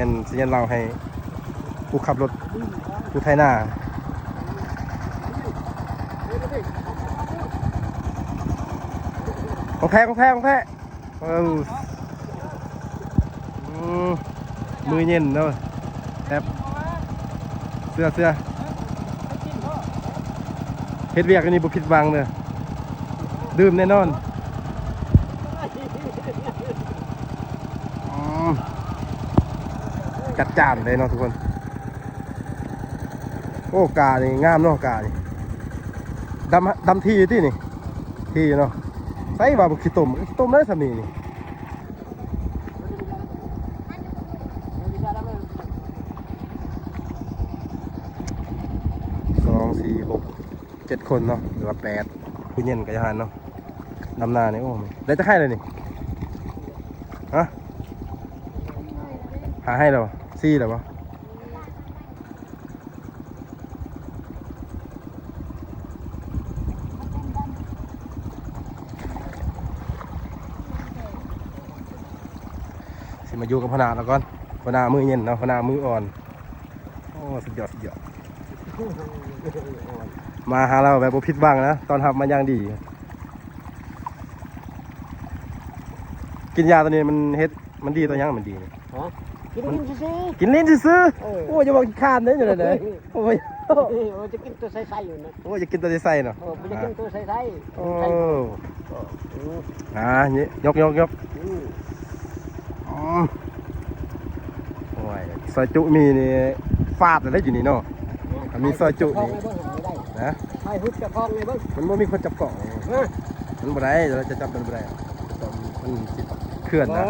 ยันเราให้ผู้ขับรถผู้ไทยหน้าของแท้มือเย็นเนาะแอบเสื้อเฮ็ดเวียกอันนี้บุผิดหวังเลยดื่มแน่นอนจัดจ้านเลยเนาะทุกคนโอ้กานี่งามเนาะกานี่ดำที่ที่นี่ที่เนาะใส่ว่าบุขี้ต้มได้สำนีนี่2 4 6 7 คนเนาะหรือว่า8ผู้เย็นกับยาหานเนาะดำนาเนี่ยโอ้ได้จะให้เลยนี่ฮะหาให้เราซี่หรอวะสิมาอยู่กับพนาแล้วก่อนพนามือเย็นเนาะพนามืออ่อนโอ้สุดยอดมาหาเราแบบบ่ผิดหวังนะตอนทำมันยังดีกินยาตัวนี้มันเฮ็ดมันดีตัวยังมันดีกินซื้อกินลิ้นซื้อโอ้จะบอกกินข้านได้ยังไงเลยโอ้ยจะกินตัวใส่อยู่นะโอ้จะกินตัวใส่เนาะจะกินตัวใส่โอ้นี่ยกโอ้ยซอยจุมีนี่ฟาดอะไรอยู่นี่เนาะมีซอยจุนี่นะไม่ฮึดจะคล้องไงบ้างมันไม่มีคนจับเกาะมันบ่ได้เราจะจับมันบ่ได้มันเคลื่อนนะ